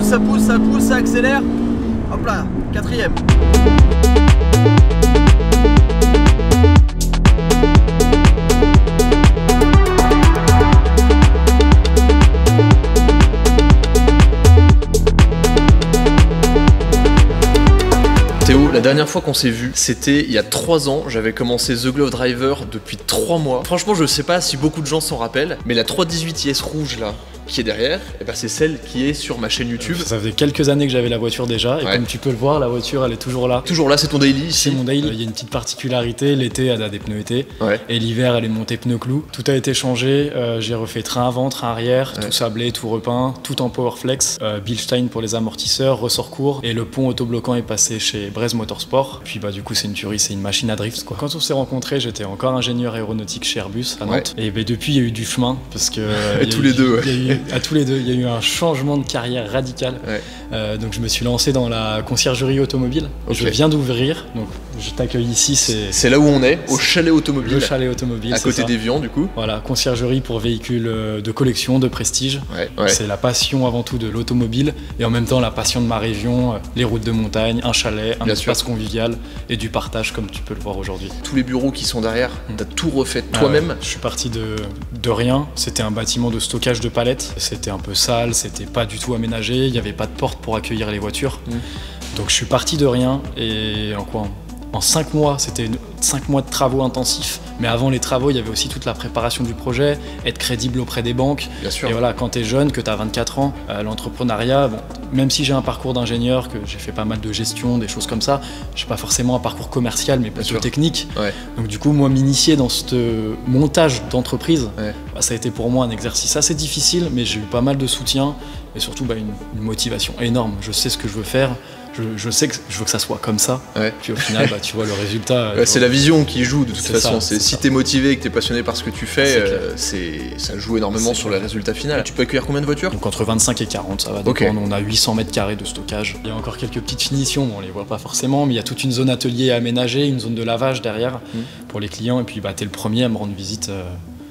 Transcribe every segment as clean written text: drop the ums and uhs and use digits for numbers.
pousse, ça pousse, ça pousse, ça accélère. Hop là, quatrième. Théo, la dernière fois qu'on s'est vu, c'était il y a 3 ans. J'avais commencé The Glove Driver depuis 3 mois. Franchement, je sais pas si beaucoup de gens s'en rappellent, mais la 318 IS rouge là, qui est derrière, et ben c'est celle qui est sur ma chaîne YouTube. Ça faisait quelques années que j'avais la voiture déjà, et comme tu peux le voir, la voiture elle est toujours là. Toujours là, c'est ton daily ici. C'est mon daily. Il y a une petite particularité, l'été elle a des pneus été, et l'hiver elle est montée pneus clous. Tout a été changé, j'ai refait train avant, train arrière, tout sablé, tout repeint, tout en Powerflex, Bilstein pour les amortisseurs, ressort court, et le pont autobloquant est passé chez Breeze Motorsport. Puis bah du coup c'est une tuerie, c'est une machine à drift quoi. Quand on s'est rencontrés, j'étais encore ingénieur aéronautique chez Airbus à Nantes, et bah, depuis il y a eu du chemin, parce que à tous les deux, il y a eu un changement de carrière radical. Donc je me suis lancé dans la conciergerie automobile. Je viens d'ouvrir, donc je t'accueille ici. C'est là où on est, au chalet automobile. Le chalet automobile. À côté d'Évian du coup. Voilà, conciergerie pour véhicules de collection, de prestige. C'est la passion avant tout de l'automobile et en même temps la passion de ma région, les routes de montagne, un chalet, un espace convivial et du partage comme tu peux le voir aujourd'hui. Tous les bureaux qui sont derrière, t'as tout refait toi-même. Je suis parti de rien. C'était un bâtiment de stockage de palettes. C'était un peu sale, c'était pas du tout aménagé, il n'y avait pas de porte pour accueillir les voitures. Donc je suis parti de rien et en 5 mois, c'était 5 mois de travaux intensifs. Mais avant les travaux, il y avait aussi toute la préparation du projet, être crédible auprès des banques. Bien sûr. Et voilà, quand tu es jeune, que tu as 24 ans, l'entrepreneuriat, bon, même si j'ai un parcours d'ingénieur, que j'ai fait pas mal de gestion, des choses comme ça, j'ai pas forcément un parcours commercial, mais plutôt technique. Donc du coup, moi, m'initier dans ce montage d'entreprise, bah, ça a été pour moi un exercice assez difficile, mais j'ai eu pas mal de soutien et surtout bah, une motivation énorme. Je sais ce que je veux faire. Je sais que je veux que ça soit comme ça, puis au final, bah, tu vois le résultat. C'est la vision qui joue de toute façon. Si t'es motivé et que t'es passionné par ce que tu fais, ça joue énormément sur le résultat final. Et tu peux accueillir combien de voitures? Donc entre 25 et 40, ça va dépendre. On a 800 mètres carrés de stockage. Il y a encore quelques petites finitions, on les voit pas forcément, mais il y a toute une zone atelier aménagée, une zone de lavage derrière pour les clients. Et puis bah, t'es le premier à me rendre visite.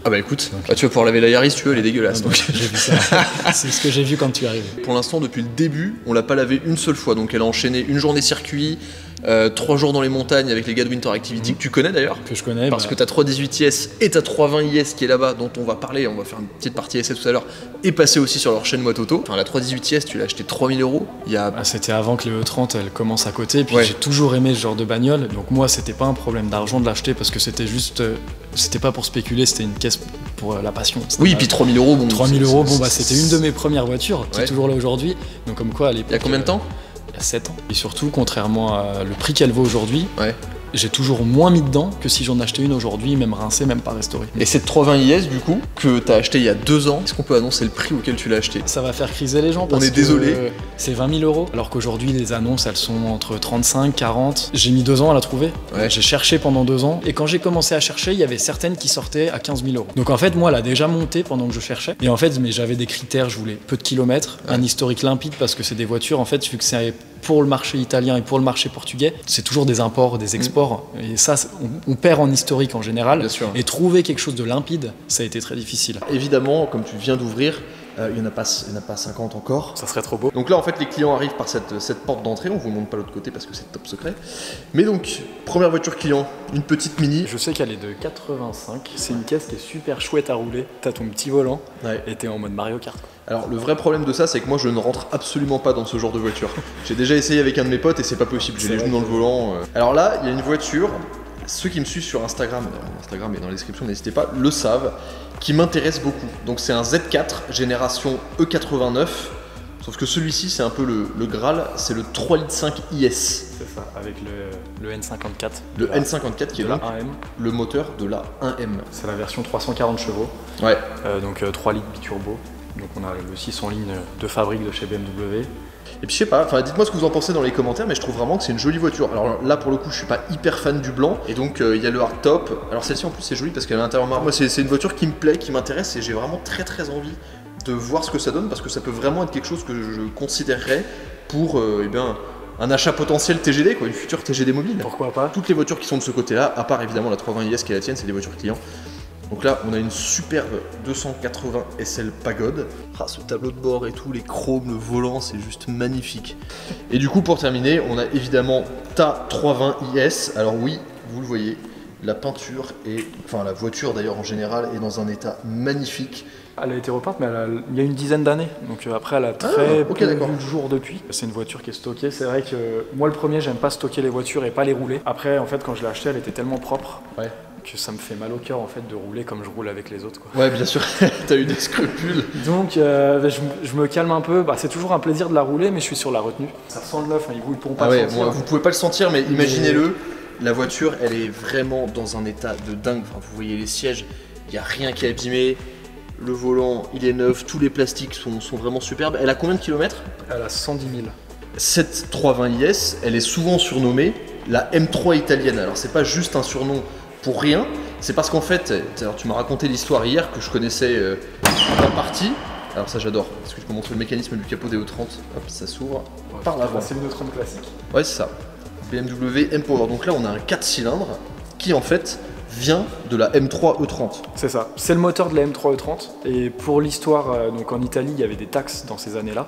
Ah bah écoute, tu vas pouvoir laver la Yaris, tu veux, elle est dégueulasse. J'ai vu ça. C'est ce que j'ai vu quand tu arrives. Pour l'instant, depuis le début, on l'a pas lavée une seule fois. Donc elle a enchaîné une journée circuit, 3 jours dans les montagnes avec les gars de Winter Activity, que tu connais d'ailleurs. Que je connais. Parce que ta 318 IS et ta 320 IS qui est là-bas, dont on va parler, on va faire une petite partie essai tout à l'heure, est passée aussi sur leur chaîne Mototo. Enfin, la 318 IS, tu l'as acheté 3 000 €. C'était avant que le E30 elle commence à côté. Puis j'ai toujours aimé ce genre de bagnole. Donc moi, c'était pas un problème d'argent de l'acheter parce que c'était juste. C'était pas pour spéculer, c'était une caisse pour la passion. Oui, et puis 3 000 €, bon. 3 000 €, bon bah c'était une de mes premières voitures qui est toujours là aujourd'hui. Donc comme quoi à l'époque. Il y a combien de temps? Il y a 7 ans. Et surtout, contrairement à le prix qu'elle vaut aujourd'hui, j'ai toujours moins mis dedans que si j'en achetais une aujourd'hui, même rincée, même pas restaurée. Et cette 320 IS, du coup, que t'as acheté il y a 2 ans, est-ce qu'on peut annoncer le prix auquel tu l'as acheté? Ça va faire criser les gens parce que désolé. C'est 20 000 €, alors qu'aujourd'hui les annonces elles sont entre 35, 40. J'ai mis 2 ans à la trouver. J'ai cherché pendant 2 ans et quand j'ai commencé à chercher, il y avait certaines qui sortaient à 15 000 €. Donc en fait, moi, elle a déjà monté pendant que je cherchais. Et en fait, mais j'avais des critères, je voulais peu de kilomètres, un historique limpide parce que c'est des voitures, en fait, vu que c'est pour le marché italien et pour le marché portugais, c'est toujours des imports, des exports. Et ça, on perd en historique en général. Et trouver quelque chose de limpide, ça a été très difficile. Évidemment, comme tu viens d'ouvrir, il n'y en a pas 50 encore. Ça serait trop beau. Donc là, en fait, les clients arrivent par cette porte d'entrée. On vous montre pas l'autre côté parce que c'est top secret. Mais donc, première voiture client, une petite Mini. Je sais qu'elle est de 85. C'est une caisse qui est super chouette à rouler. T'as ton petit volant et t'es en mode Mario Kart. Alors le vrai problème de ça, c'est que moi je ne rentre absolument pas dans ce genre de voiture. J'ai déjà essayé avec un de mes potes et c'est pas possible, j'ai les genoux dans le volant. Alors là, il y a une voiture, ceux qui me suivent sur Instagram, Instagram est dans la description, n'hésitez pas, le savent, qui m'intéresse beaucoup. Donc c'est un Z4 génération E89, sauf que celui-ci c'est un peu le Graal, c'est le 3,5 litres IS. C'est ça, avec le N54. Le N54 qui est donc le moteur de la 1M. C'est la version 340 chevaux, donc 3 litres biturbo. Donc on a le 6 en ligne de fabrique de chez BMW. Et puis je sais pas, dites-moi ce que vous en pensez dans les commentaires, mais je trouve vraiment que c'est une jolie voiture. Alors là pour le coup je suis pas hyper fan du blanc, et donc il y a le hardtop. Alors celle-ci en plus c'est joli parce qu'elle a l'intérieur marbre. Moi c'est une voiture qui me plaît, qui m'intéresse, et j'ai vraiment très envie de voir ce que ça donne, parce que ça peut vraiment être quelque chose que je considérerais pour un achat potentiel TGD, quoi, une future TGD mobile. Pourquoi pas? Toutes les voitures qui sont de ce côté-là, à part évidemment la 320 IS qui est la tienne, c'est des voitures clients. Donc là, on a une superbe 280 SL Pagode. Ah, ce tableau de bord et tout, les chromes, le volant, c'est juste magnifique. Et du coup, pour terminer, on a évidemment ta 320 IS. Alors oui, vous le voyez, la peinture et, enfin la voiture d'ailleurs en général est dans un état magnifique. Elle a été repeinte, mais il y a une dizaine d'années. Donc après, elle a très peu vu le jour depuis. C'est une voiture qui est stockée. C'est vrai que moi, le premier, j'aime pas stocker les voitures et pas les rouler. Après, en fait, quand je l'ai achetée, elle était tellement propre que ça me fait mal au cœur en fait de rouler comme je roule avec les autres, quoi. Ouais, bien sûr. T'as eu des scrupules. Donc, je me calme un peu. Bah, c'est toujours un plaisir de la rouler, mais je suis sur la retenue. Ça sent le neuf, hein, ils roulent pour pas ouais, le sentir. Bon, vous pouvez pas le sentir, mais imaginez-le. La voiture, elle est vraiment dans un état de dingue. Enfin, vous voyez les sièges, il y a rien qui est abîmé. Le volant, il est neuf, tous les plastiques sont vraiment superbes. Elle a combien de kilomètres? Elle a 110 000. Cette 320 IS, elle est souvent surnommée la M3 italienne. Alors c'est pas juste un surnom pour rien, c'est parce qu'en fait, alors, tu m'as raconté l'histoire hier que je connaissais en partie. Alors ça j'adore, parce que je peux montrer le mécanisme du capot des E30. Hop, ça s'ouvre par l'avant. C'est une E30 classique. Ouais, c'est ça. BMW M-Power. Donc là on a un 4 cylindres qui en fait vient de la M3 E30. C'est ça, c'est le moteur de la M3 E30 et pour l'histoire, donc en Italie il y avait des taxes dans ces années-là,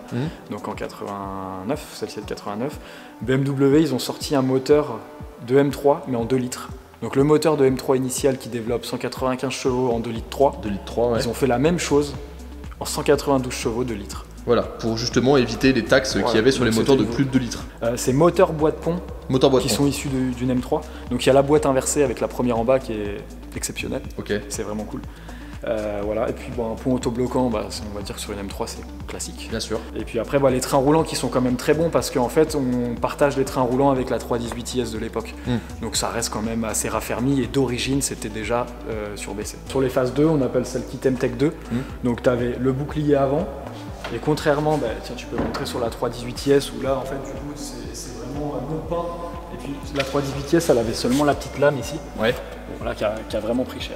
donc en 89, celle-ci est de 89, BMW ils ont sorti un moteur de M3 mais en 2 litres. Donc le moteur de M3 initial qui développe 195 chevaux en 2 litres 3, ils ont fait la même chose en 192 chevaux 2 litres. Voilà, pour justement éviter les taxes qu'il y avait sur les moteurs de plus de 2 litres. C'est moteur boîte pont qui sont issus d'une M3. Donc il y a la boîte inversée avec la première en bas qui est exceptionnelle. C'est vraiment cool. Voilà. Et puis bon, un pont autobloquant, on va dire que sur une M3 c'est classique. Bien sûr. Et puis après les trains roulants qui sont quand même très bons parce qu'en fait on partage les trains roulants avec la 318 IS de l'époque. Donc ça reste quand même assez raffermi et d'origine c'était déjà surbaissé. Sur les phases 2, on appelle celle Kitem Tech 2. Donc tu avais le bouclier avant. Et contrairement, tiens, tu peux montrer sur la 318 IS où là en fait du coup c'est vraiment non peint. Et puis la 318 IS elle avait seulement la petite lame ici. Ouais. Bon, là qui a vraiment pris cher.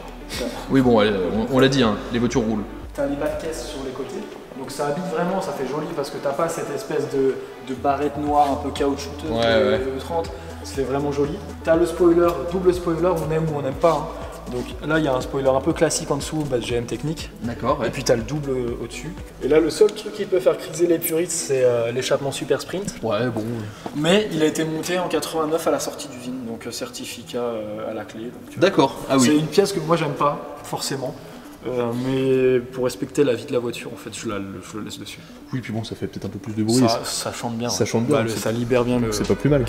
Oui bon, on l'a dit, hein, les voitures roulent. T'as les bas de caisse sur les côtés. Donc ça habite vraiment, ça fait joli parce que t'as pas cette espèce de barrette noire un peu caoutchouteuse de 30. C'est vraiment joli. T'as le spoiler, double spoiler, on aime ou on n'aime pas. Hein. Donc là il y a un spoiler un peu classique en dessous, GM technique. D'accord. Et puis t'as le double au-dessus. Et là le seul truc qui peut faire criser les puristes c'est l'échappement Super Sprint. Ouais bon. Mais il a été monté en 89 à la sortie d'usine, donc certificat à la clé. D'accord. Ah oui. C'est une pièce que moi j'aime pas forcément. Mais pour respecter la vie de la voiture, en fait, je le laisse dessus. Oui, puis bon, ça fait peut-être un peu plus de bruit. Ça chante bien. Ça chante bien. Ça libère bien le. C'est pas plus mal.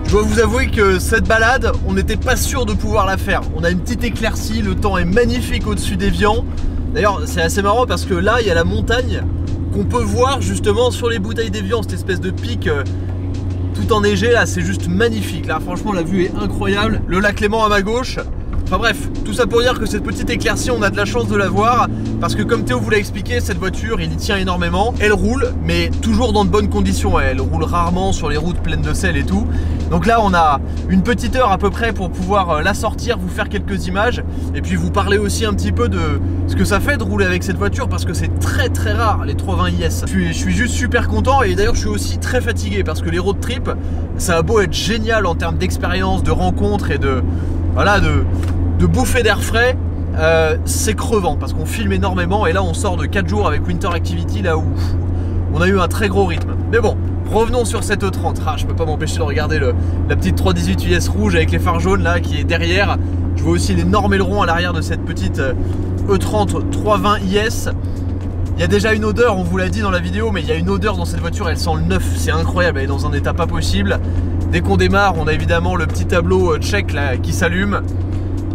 Je dois vous avouer que cette balade, on n'était pas sûr de pouvoir la faire. On a une petite éclaircie, le temps est magnifique au-dessus d'Évian. D'ailleurs, c'est assez marrant parce que là, il y a la montagne qu'on peut voir justement sur les bouteilles d'Évian, cette espèce de pic tout enneigé là, c'est juste magnifique. Là, franchement, la vue est incroyable. Le lac Léman à ma gauche. Enfin bref, tout ça pour dire que cette petite éclaircie, on a de la chance de la voir parce que comme Théo vous l'a expliqué, cette voiture, il y tient énormément. Elle roule, mais toujours dans de bonnes conditions. Elle roule rarement sur les routes pleines de sel et tout. Donc là, on a une petite heure à peu près pour pouvoir la sortir, vous faire quelques images et puis vous parler aussi un petit peu de ce que ça fait de rouler avec cette voiture parce que c'est très très rare les 320 IS. Je suis juste super content et d'ailleurs je suis aussi très fatigué parce que les road trips, ça a beau être génial en termes d'expérience, de rencontres et de bouffer d'air frais, c'est crevant parce qu'on filme énormément et là on sort de 4 jours avec Winter Activity là où on a eu un très gros rythme. Mais bon, revenons sur cette E30. Ah, je peux pas m'empêcher de regarder la petite 318 US rouge avec les phares jaunes là qui est derrière. Je vois aussi l'énorme aileron à l'arrière de cette petite E30 320 IS. Il y a déjà une odeur, on vous l'a dit dans la vidéo, mais il y a une odeur dans cette voiture, elle sent le neuf, c'est incroyable, elle est dans un état pas possible. Dès qu'on démarre, on a évidemment le petit tableau check là qui s'allume.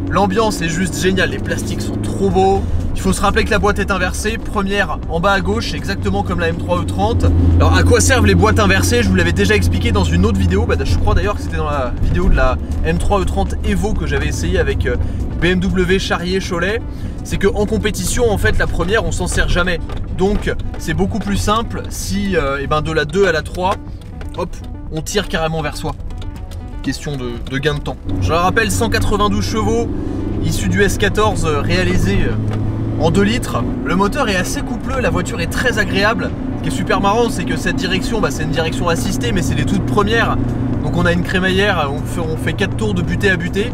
L'ambiance est juste géniale, les plastiques sont trop beaux. Il faut se rappeler que la boîte est inversée, première en bas à gauche, exactement comme la M3 E30. Alors à quoi servent les boîtes inversées? Je vous l'avais déjà expliqué dans une autre vidéo, je crois d'ailleurs que c'était dans la vidéo de la M3 E30 Evo que j'avais essayé avec BMW Charrier Cholet. C'est qu'en compétition, en fait, la première, on s'en sert jamais. Donc c'est beaucoup plus simple si de la 2 à la 3, hop, on tire carrément vers soi. question de gain de temps. Je le rappelle, 192 chevaux, issu du S14 réalisé en 2 litres. Le moteur est assez coupleux, la voiture est très agréable. Ce qui est super marrant, c'est que cette direction, c'est une direction assistée, mais c'est les toutes premières. Donc on a une crémaillère, on fait 4 tours de butée à butée.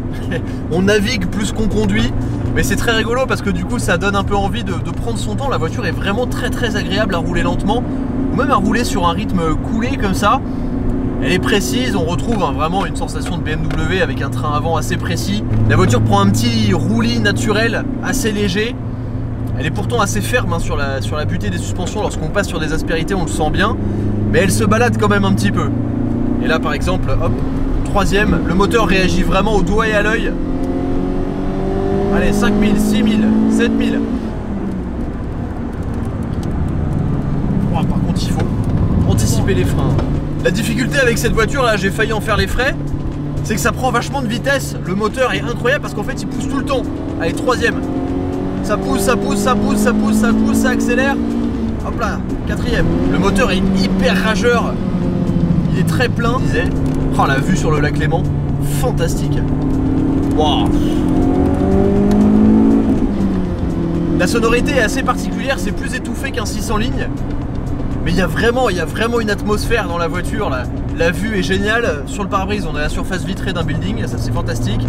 On navigue plus qu'on conduit, mais c'est très rigolo parce que du coup ça donne un peu envie de prendre son temps. La voiture est vraiment très agréable à rouler lentement, ou même à rouler sur un rythme coulé comme ça. Elle est précise, on retrouve vraiment une sensation de BMW avec un train avant assez précis. La voiture prend un petit roulis naturel, assez léger. Elle est pourtant assez ferme sur la butée des suspensions. Lorsqu'on passe sur des aspérités, on le sent bien. Mais elle se balade quand même un petit peu. Et là par exemple, hop, 3ème, le moteur réagit vraiment au doigt et à l'œil. Allez, 5000, 6000, 7000. Oh, par contre il faut anticiper les freins. La difficulté avec cette voiture là, j'ai failli en faire les frais, c'est que ça prend vachement de vitesse. Le moteur est incroyable parce qu'en fait il pousse tout le temps. Allez, 3ème. Ça pousse, ça pousse, ça pousse, ça pousse, ça pousse, ça accélère. Hop là, 4ème. Le moteur est hyper rageur. Il est très plein. Oh, la vue sur le lac Léman, fantastique. Wow. La sonorité est assez particulière, c'est plus étouffé qu'un 600 lignes. Mais il y a vraiment une atmosphère dans la voiture. La vue est géniale. Sur le pare-brise, on a la surface vitrée d'un building, ça c'est fantastique.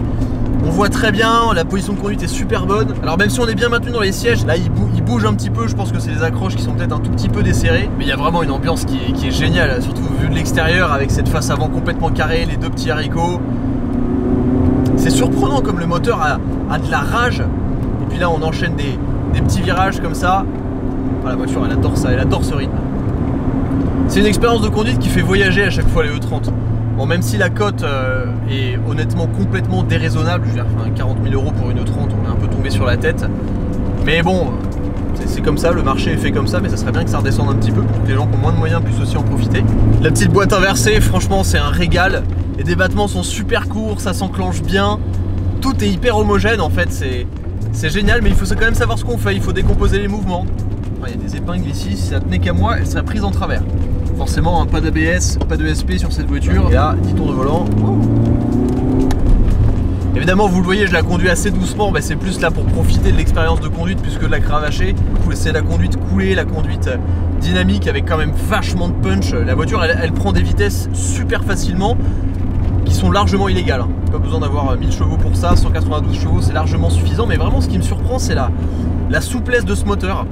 On voit très bien, la position de conduite est super bonne. Alors même si on est bien maintenu dans les sièges, là il bouge un petit peu, je pense que c'est les accroches qui sont peut-être un tout petit peu desserrées. Mais il y a vraiment une ambiance qui est géniale, surtout vue de l'extérieur avec cette face avant complètement carrée, les 2 petits haricots. C'est surprenant comme le moteur a de la rage. Et puis là on enchaîne des petits virages comme ça. Oh, la voiture elle adore ça, elle adore ce rythme. C'est une expérience de conduite qui fait voyager à chaque fois les E30. Bon, même si la cote est honnêtement complètement déraisonnable, je veux dire, 40 000 € pour une E30, on est un peu tombé sur la tête. Mais bon, c'est comme ça, le marché est fait comme ça, mais ça serait bien que ça redescende un petit peu pour que les gens qui ont moins de moyens puissent aussi en profiter. La petite boîte inversée, franchement, c'est un régal. Les débattements sont super courts, ça s'enclenche bien. Tout est hyper homogène en fait, c'est génial, mais il faut quand même savoir ce qu'on fait, il faut décomposer les mouvements. Il y a des épingles ici, si ça tenait qu'à moi, elle serait prise en travers. Forcément, pas d'ABS, pas de SP sur cette voiture. Et là, 10 tours de volant. Évidemment, vous le voyez, je la conduis assez doucement. C'est plus là pour profiter de l'expérience de conduite plus que de la cravacher. C'est la conduite coulée, la conduite dynamique avec quand même vachement de punch. La voiture, elle prend des vitesses super facilement qui sont largement illégales. Pas besoin d'avoir 1000 chevaux pour ça, 192 chevaux, c'est largement suffisant. Mais vraiment, ce qui me surprend, c'est la souplesse de ce moteur.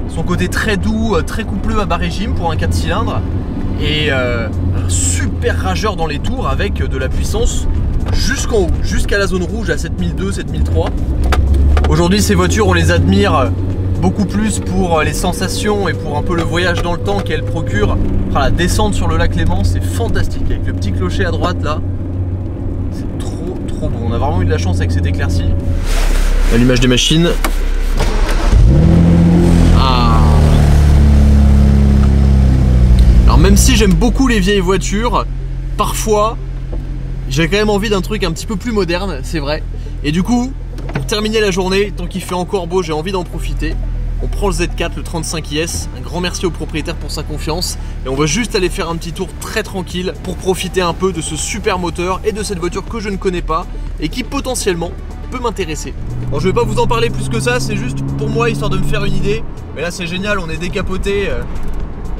Son côté très doux, très coupleux à bas régime pour un 4 cylindres et un super rageur dans les tours avec de la puissance jusqu'en haut, jusqu'à la zone rouge à 7002, 7003. Aujourd'hui ces voitures on les admire beaucoup plus pour les sensations et pour un peu le voyage dans le temps qu'elles procurent. La descente sur le lac Léman c'est fantastique avec le petit clocher à droite là. C'est trop beau, on a vraiment eu de la chance avec cette éclaircie. L'allumage des machines. Alors même si j'aime beaucoup les vieilles voitures, parfois j'ai quand même envie d'un truc un petit peu plus moderne, c'est vrai. Et du coup, pour terminer la journée, tant qu'il fait encore beau, j'ai envie d'en profiter. On prend le Z4, le 35IS, un grand merci au propriétaire pour sa confiance. Et on va juste aller faire un petit tour très tranquille pour profiter un peu de ce super moteur et de cette voiture que je ne connais pas et qui potentiellement peut m'intéresser. Bon, je vais pas vous en parler plus que ça, c'est juste pour moi histoire de me faire une idée. Mais là c'est génial, on est décapoté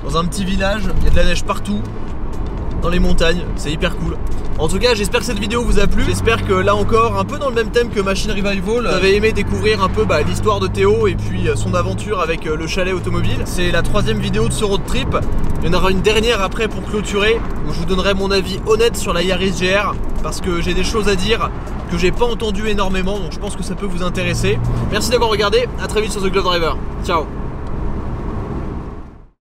dans un petit village, il y a de la neige partout, dans les montagnes, c'est hyper cool. En tout cas, j'espère que cette vidéo vous a plu. J'espère que là encore, un peu dans le même thème que Machine Revival, vous avez aimé découvrir un peu l'histoire de Théo et puis son aventure avec le chalet automobile. C'est la 3e vidéo de ce road trip. Il y en aura une dernière après pour clôturer, où je vous donnerai mon avis honnête sur la Yaris GR, parce que j'ai des choses à dire que j'ai pas entendu énormément, donc je pense que ça peut vous intéresser. Merci d'avoir regardé, à très vite sur The Glove Driver. Ciao.